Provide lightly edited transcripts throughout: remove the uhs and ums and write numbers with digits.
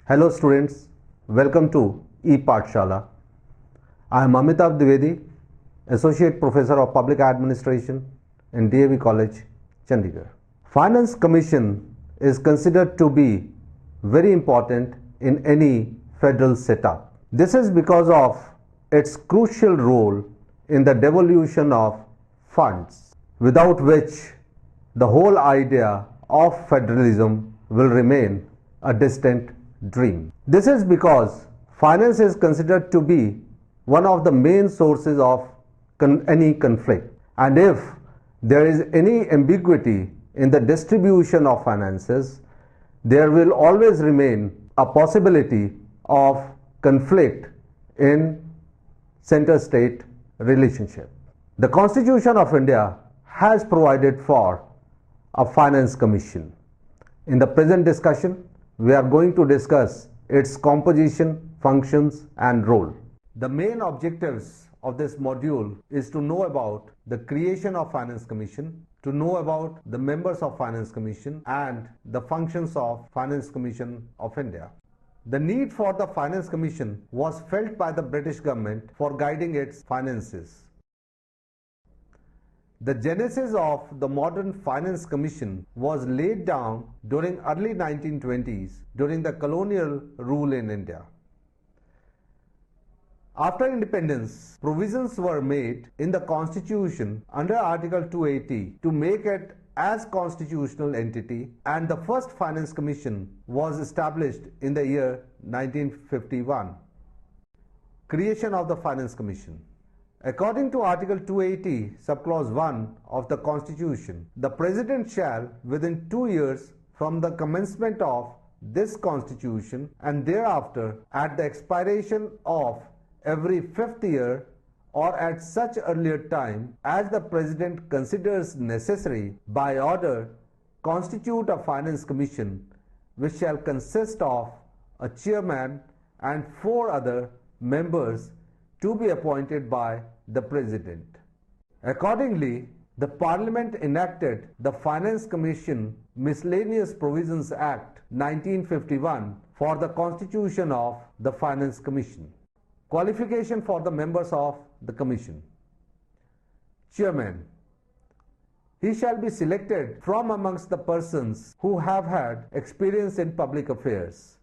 Hello students, welcome to ePathshala. I am Amitav Dwivedi, Associate Professor of Public Administration in DAV College, Chandigarh. Finance Commission is considered to be very important in any federal setup. This is because of its crucial role in the devolution of funds, without which the whole idea of federalism will remain a distant dream. This is because finance is considered to be one of the main sources of any conflict, and if there is any ambiguity in the distribution of finances, there will always remain a possibility of conflict in center-state relationship. The Constitution of India has provided for a finance commission. In the present discussion, we are going to discuss its composition, functions and role. The main objectives of this module is to know about the creation of Finance Commission, to know about the members of Finance Commission and the functions of Finance Commission of India. The need for the Finance Commission was felt by the British government for guiding its finances. The genesis of the modern Finance Commission was laid down during early 1920s during the colonial rule in India. After independence, provisions were made in the Constitution under Article 280 to make it as constitutional entity, and the first Finance Commission was established in the year 1951. Creation of the Finance Commission. According to Article 280, Subclause 1 of the Constitution, the President shall, within 2 years from the commencement of this Constitution and thereafter at the expiration of every 5th year or at such earlier time as the President considers necessary, by order, constitute a Finance Commission which shall consist of a chairman and 4 other members to be appointed by the President. Accordingly, the Parliament enacted the Finance Commission Miscellaneous Provisions Act 1951 for the constitution of the Finance Commission. Qualification for the members of the Commission. Chairman. He shall be selected from amongst the persons who have had experience in public affairs.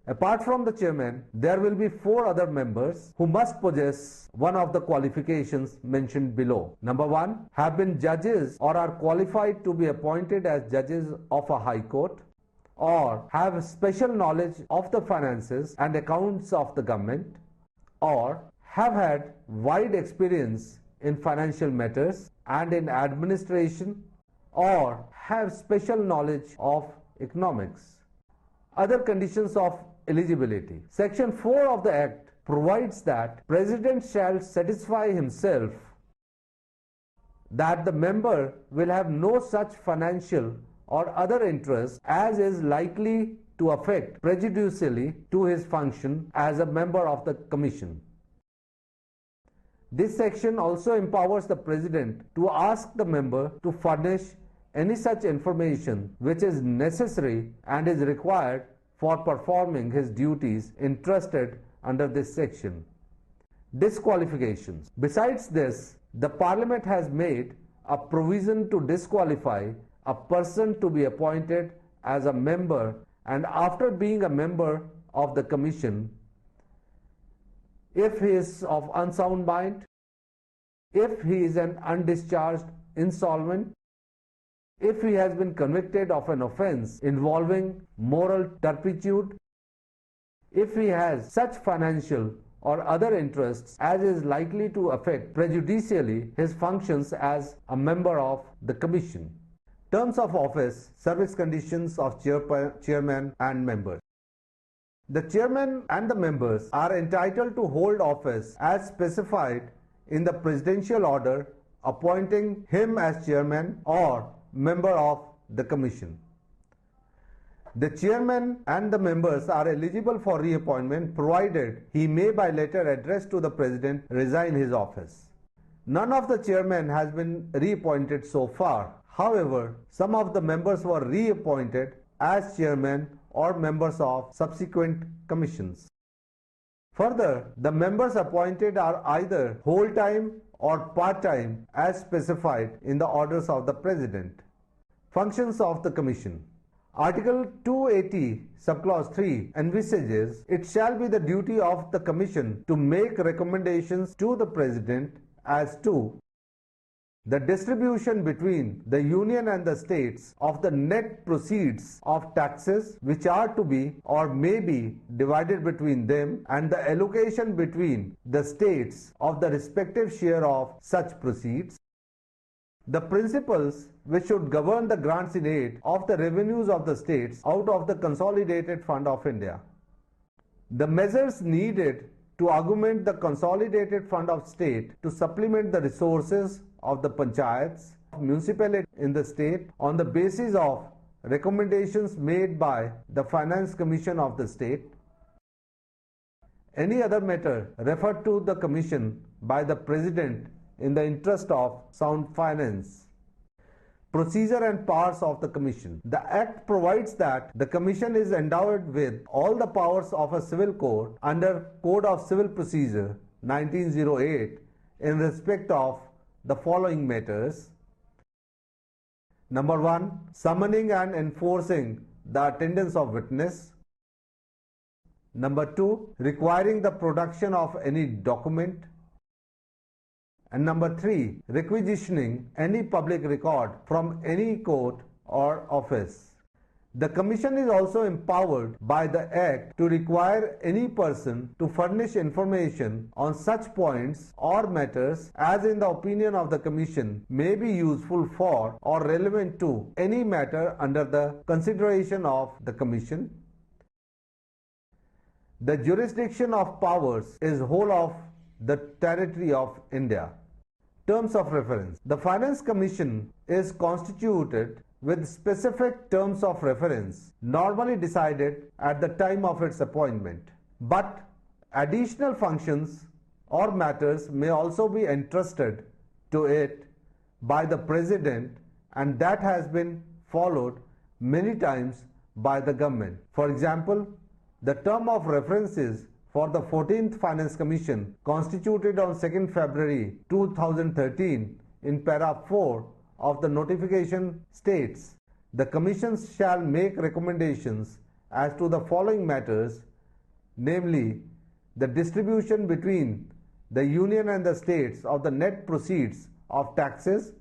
Apart from the chairman, there will be 4 other members who must possess one of the qualifications mentioned below. Number 1, have been judges or are qualified to be appointed as judges of a high court, or have special knowledge of the finances and accounts of the government, or have had wide experience in financial matters and in administration, or have special knowledge of economics. Other conditions of eligibility. Section 4 of the Act provides that President shall satisfy himself that the member will have no such financial or other interest as is likely to affect prejudicially to his function as a member of the Commission. This section also empowers the President to ask the member to furnish any such information which is necessary and is required for performing his duties entrusted under this section. Disqualifications. Besides this, the Parliament has made a provision to disqualify a person to be appointed as a member, and after being a member of the Commission, if he is of unsound mind, if he is an undischarged insolvent, if he has been convicted of an offence involving moral turpitude, if he has such financial or other interests as is likely to affect prejudicially his functions as a member of the Commission. Terms of office, service conditions of chairman and members. The chairman and the members are entitled to hold office as specified in the presidential order appointing him as chairman or member of the Commission. The chairman and the members are eligible for reappointment provided he may by letter addressed to the President resign his office. None of the chairmen has been reappointed so far. However, some of the members were reappointed as chairman or members of subsequent commissions. Further, the members appointed are either whole-time or part-time as specified in the orders of the President. Functions of the Commission. Article 280, subclause 3 envisages it shall be the duty of the Commission to make recommendations to the President as to the distribution between the Union and the states of the net proceeds of taxes which are to be or may be divided between them, and the allocation between the states of the respective share of such proceeds. The principles which should govern the grants in aid of the revenues of the states out of the Consolidated Fund of India. The measures needed to augment the Consolidated Fund of State to supplement the resources of the panchayats, municipalities in the state on the basis of recommendations made by the Finance Commission of the state. Any other matter referred to the Commission by the President in the interest of sound finance. Procedure and powers of the Commission. The Act provides that the Commission is endowed with all the powers of a civil court under Code of Civil Procedure 1908 in respect of the following matters. Number 1. Summoning and enforcing the attendance of witness. Number 2. Requiring the production of any document. And number 3. Requisitioning any public record from any court or office. The Commission is also empowered by the Act to require any person to furnish information on such points or matters as in the opinion of the Commission may be useful for or relevant to any matter under the consideration of the Commission. The jurisdiction of powers is whole of the territory of India. Terms of reference. The Finance Commission is constituted with specific terms of reference normally decided at the time of its appointment. But additional functions or matters may also be entrusted to it by the President, and that has been followed many times by the government. For example, the term of reference is for the 14th Finance Commission constituted on 2nd February 2013 in para 4 of the notification states, the Commission shall make recommendations as to the following matters, namely, the distribution between the Union and the states of the net proceeds of taxes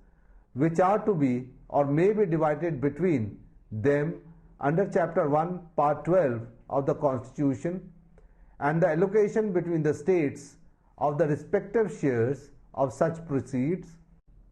which are to be or may be divided between them under Chapter 1, Part 12 of the Constitution, and the allocation between the states of the respective shares of such proceeds.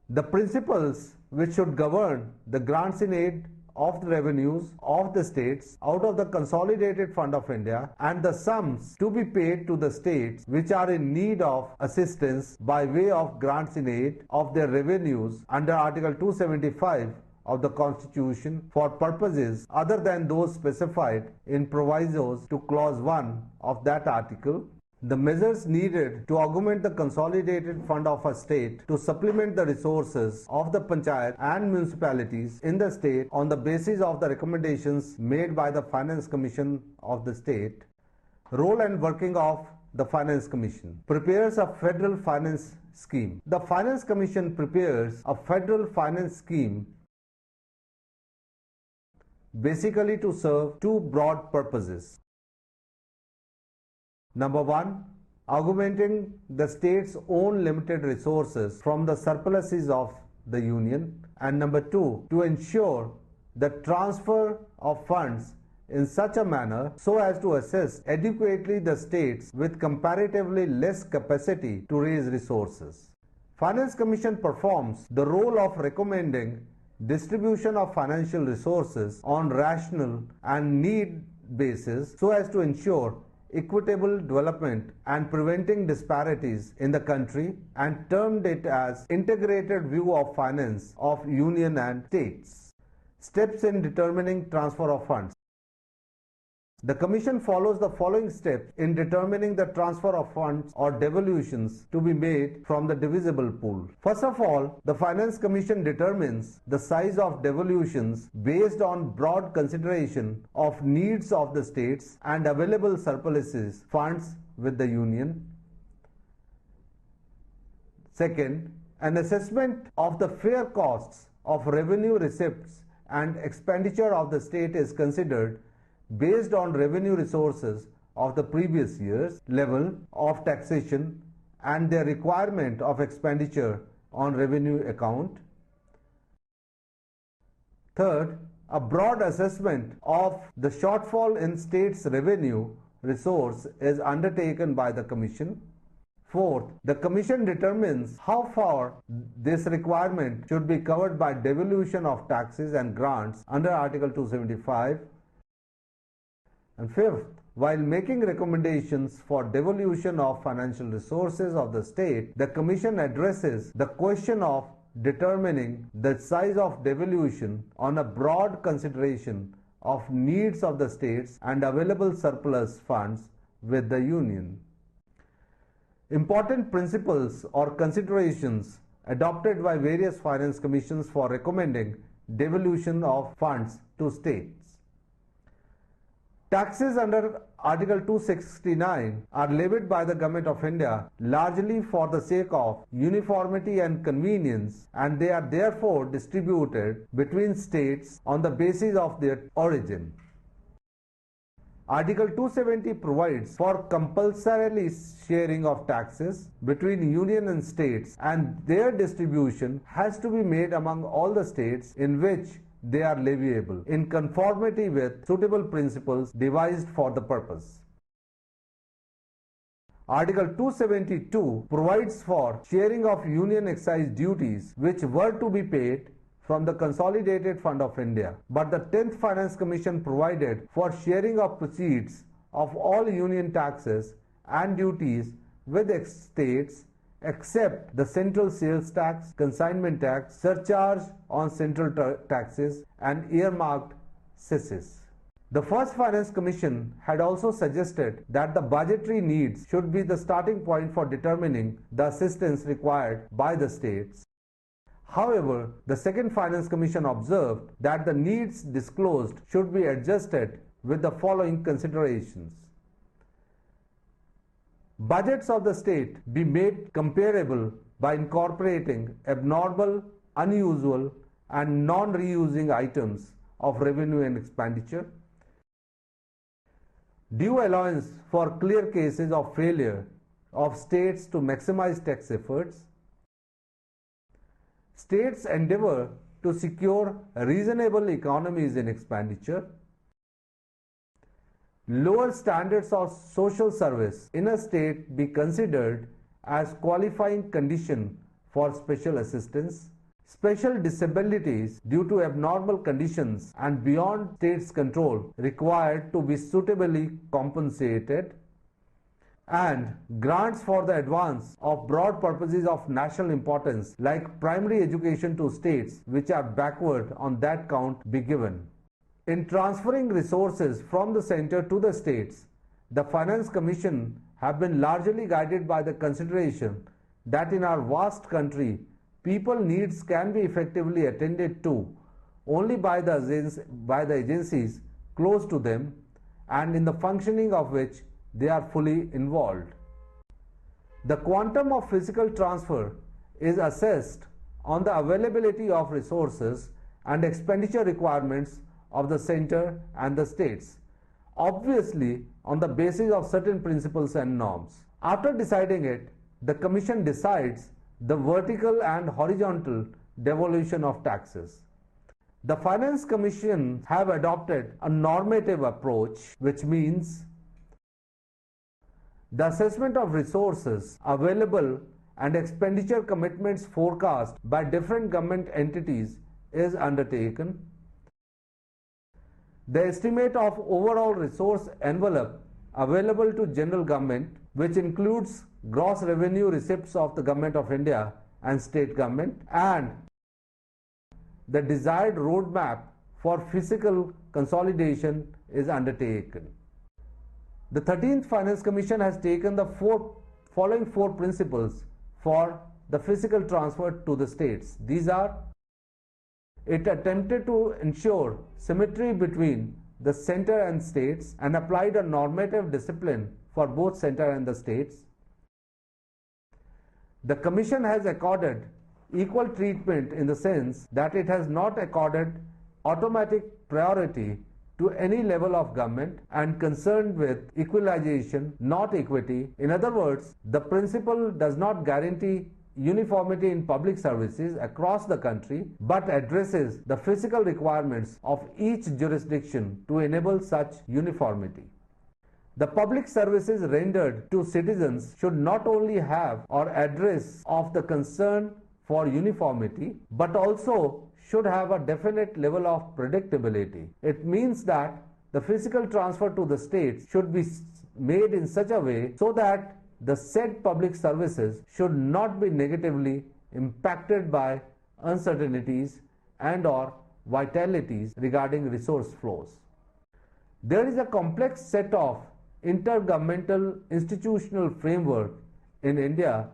The principles which should govern the grants in aid of the revenues of the states out of the Consolidated Fund of India, and the sums to be paid to the states which are in need of assistance by way of grants in aid of their revenues under Article 275 of the Constitution for purposes other than those specified in provisos to Clause 1 of that article. The measures needed to augment the Consolidated Fund of a state to supplement the resources of the panchayat and municipalities in the state on the basis of the recommendations made by the Finance Commission of the state. Role and working of the Finance Commission. Prepares a federal finance scheme. The Finance Commission prepares a federal finance scheme basically to serve two broad purposes. Number 1, augmenting the state's own limited resources from the surpluses of the Union, and number 2, to ensure the transfer of funds in such a manner so as to assist adequately the states with comparatively less capacity to raise resources. Finance Commission performs the role of recommending distribution of financial resources on rational and need basis so as to ensure equitable development and preventing disparities in the country, and termed it as integrated view of finance of union and states. Steps in determining transfer of funds. The Commission follows the following steps in determining the transfer of funds or devolutions to be made from the divisible pool. First of all, the Finance Commission determines the size of devolutions based on broad consideration of needs of the states and available surpluses funds with the Union. Second, an assessment of the fair costs of revenue receipts and expenditure of the state is considered based on revenue resources of the previous year's level of taxation and their requirement of expenditure on revenue account. Third, a broad assessment of the shortfall in state's revenue resource is undertaken by the Commission. Fourth, the Commission determines how far this requirement should be covered by devolution of taxes and grants under Article 275. And fifth, while making recommendations for devolution of financial resources of the state, the Commission addresses the question of determining the size of devolution on a broad consideration of needs of the states and available surplus funds with the Union. Important principles or considerations adopted by various finance commissions for recommending devolution of funds to states. Taxes under Article 269 are levied by the Government of India largely for the sake of uniformity and convenience, and they are therefore distributed between states on the basis of their origin. Article 270 provides for compulsory sharing of taxes between union and states, and their distribution has to be made among all the states in which they are leviable in conformity with suitable principles devised for the purpose. Article 272 provides for sharing of union excise duties which were to be paid from the Consolidated Fund of India, but the 10th Finance Commission provided for sharing of proceeds of all union taxes and duties with states except the central sales tax, consignment tax, surcharge on central taxes, and earmarked cesses. The first Finance Commission had also suggested that the budgetary needs should be the starting point for determining the assistance required by the states. However, the second Finance Commission observed that the needs disclosed should be adjusted with the following considerations. Budgets of the state be made comparable by incorporating abnormal, unusual, and non-reusing items of revenue and expenditure. Due allowance for clear cases of failure of states to maximize tax efforts. States endeavor to secure reasonable economies in expenditure. Lower standards of social service in a state be considered as qualifying condition for special assistance. Special disabilities due to abnormal conditions and beyond state's control required to be suitably compensated. And grants for the advance of broad purposes of national importance like primary education to states which are backward on that count be given. In transferring resources from the center to the states, the Finance Commission have been largely guided by the consideration that in our vast country, people needs can be effectively attended to only by the agencies close to them and in the functioning of which they are fully involved. The quantum of physical transfer is assessed on the availability of resources and expenditure requirements of the center and the states, obviously on the basis of certain principles and norms. After deciding it, the Commission decides the vertical and horizontal devolution of taxes. The Finance Commission have adopted a normative approach, which means the assessment of resources available and expenditure commitments forecast by different government entities is undertaken. The estimate of overall resource envelope available to general government, which includes gross revenue receipts of the Government of India and state government, and the desired roadmap for fiscal consolidation is undertaken. The 13th Finance Commission has taken the following four principles for the fiscal transfer to the states. These are: it attempted to ensure symmetry between the center and states and applied a normative discipline for both center and the states. The Commission has accorded equal treatment in the sense that it has not accorded automatic priority to any level of government and concerned with equalization, not equity. In other words, the principle does not guarantee uniformity in public services across the country, but addresses the physical requirements of each jurisdiction to enable such uniformity. The public services rendered to citizens should not only have or address of the concern for uniformity, but also should have a definite level of predictability. It means that the fiscal transfer to the states should be made in such a way so that the said public services should not be negatively impacted by uncertainties and or vitalities regarding resource flows. There is a complex set of intergovernmental institutional framework in India,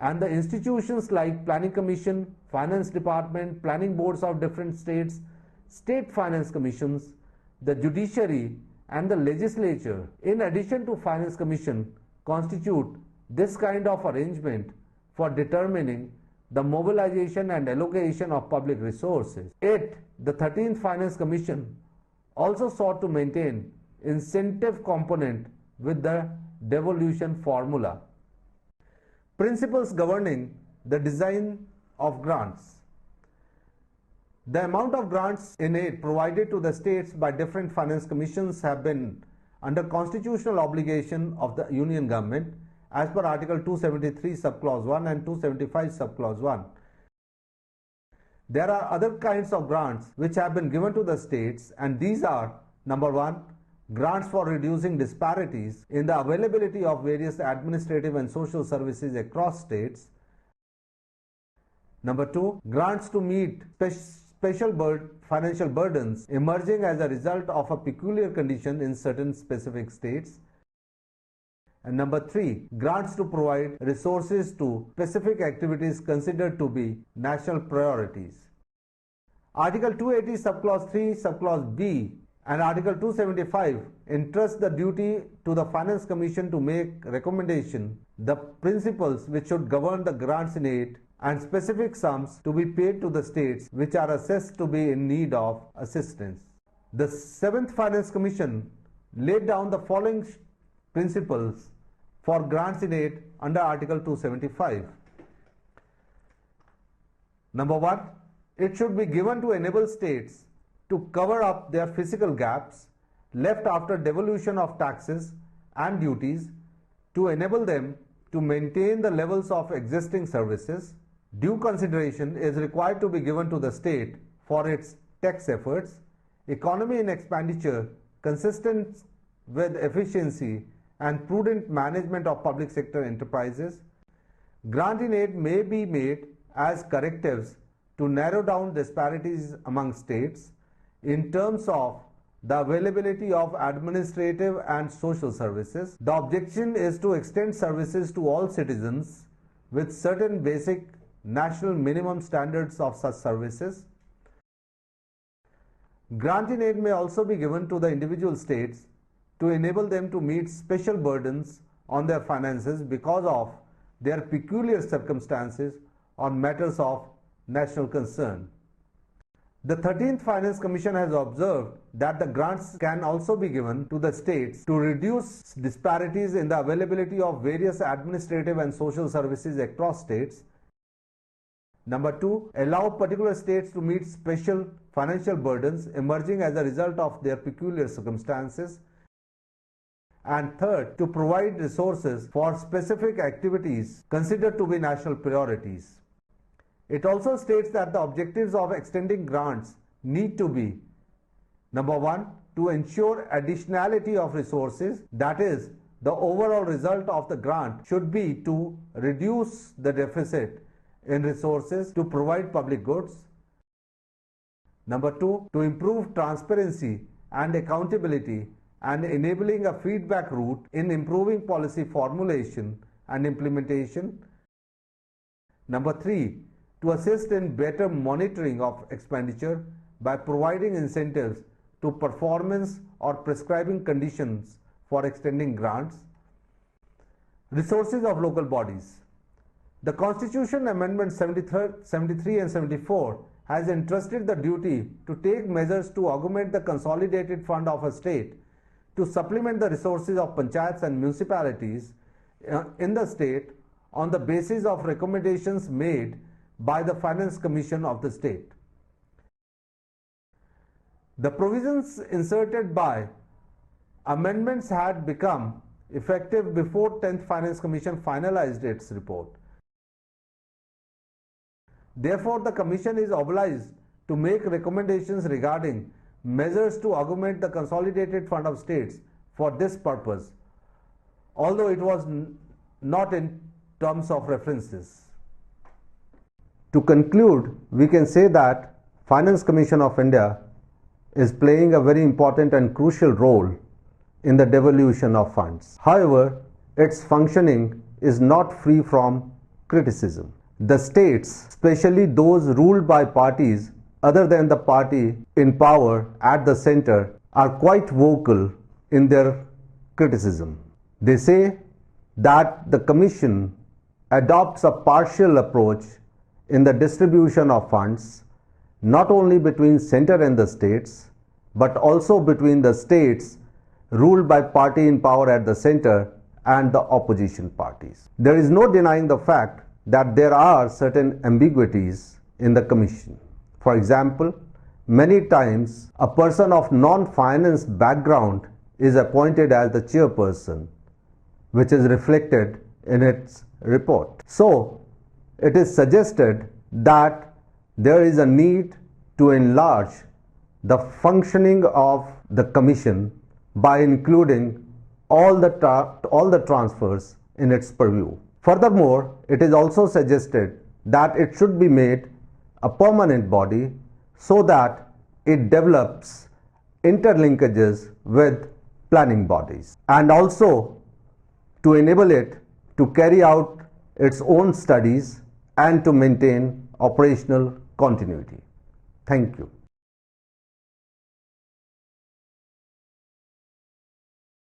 and the institutions like Planning Commission, Finance Department, Planning Boards of different states, State Finance Commissions, the Judiciary and the Legislature, in addition to Finance Commission, constitute this kind of arrangement for determining the mobilization and allocation of public resources. The 13th Finance Commission also sought to maintain incentive component with the devolution formula. Principles governing the design of grants. The amount of grants in aid provided to the states by different finance commissions have been under constitutional obligation of the Union government as per Article 273 subclause 1 and 275 subclause 1. There are other kinds of grants which have been given to the states, and these are: number 1, grants for reducing disparities in the availability of various administrative and social services across states. Number 2, grants to meet special financial burdens emerging as a result of a peculiar condition in certain specific states. And number 3, grants to provide resources to specific activities considered to be national priorities. Article 280 subclause 3 subclause B and Article 275 entrust the duty to the Finance Commission to make recommendation the principles which should govern the grants in aid and specific sums to be paid to the states which are assessed to be in need of assistance. The 7th Finance Commission laid down the following principles for grants in aid under Article 275. Number 1, it should be given to enable states to cover up their fiscal gaps left after devolution of taxes and duties, to enable them to maintain the levels of existing services. Due consideration is required to be given to the state for its tax efforts, economy in expenditure consistent with efficiency and prudent management of public sector enterprises. Grant in aid may be made as correctives to narrow down disparities among states in terms of the availability of administrative and social services. The objection is to extend services to all citizens with certain basic national minimum standards of such services. Grant in aid may also be given to the individual states to enable them to meet special burdens on their finances because of their peculiar circumstances on matters of national concern. The 13th Finance Commission has observed that the grants can also be given to the states to reduce disparities in the availability of various administrative and social services across states. Number 2, allow particular states to meet special financial burdens emerging as a result of their peculiar circumstances. And third, to provide resources for specific activities considered to be national priorities. It also states that the objectives of extending grants need to be: number 1, to ensure additionality of resources, that is, the overall result of the grant should be to reduce the deficit in resources to provide public goods. Number 2, to improve transparency and accountability and enabling a feedback route in improving policy formulation and implementation. Number 3, to assist in better monitoring of expenditure by providing incentives to performance or prescribing conditions for extending grants. Resources of local bodies. The Constitution Amendment 73 and 74 has entrusted the duty to take measures to augment the consolidated fund of a state to supplement the resources of panchayats and municipalities in the state on the basis of recommendations made by the Finance Commission of the state. The provisions inserted by amendments had become effective before 10th Finance Commission finalized its report. Therefore, the Commission is obliged to make recommendations regarding measures to augment the consolidated fund of states for this purpose, although it was not in terms of references. To conclude, we can say that Finance Commission of India is playing a very important and crucial role in the devolution of funds. However, its functioning is not free from criticism. The states, especially those ruled by parties other than the party in power at the center, are quite vocal in their criticism. They say that the Commission adopts a partial approach in the distribution of funds, not only between center and the states, but also between the states ruled by party in power at the center and the opposition parties. There is no denying the fact that there are certain ambiguities in the Commission. For example, many times a person of non-finance background is appointed as the chairperson, which is reflected in its report. So, it is suggested that there is a need to enlarge the functioning of the Commission by including all the transfers in its purview. Furthermore, it is also suggested that it should be made a permanent body so that it develops interlinkages with planning bodies, and also to enable it to carry out its own studies and to maintain operational continuity. Thank you.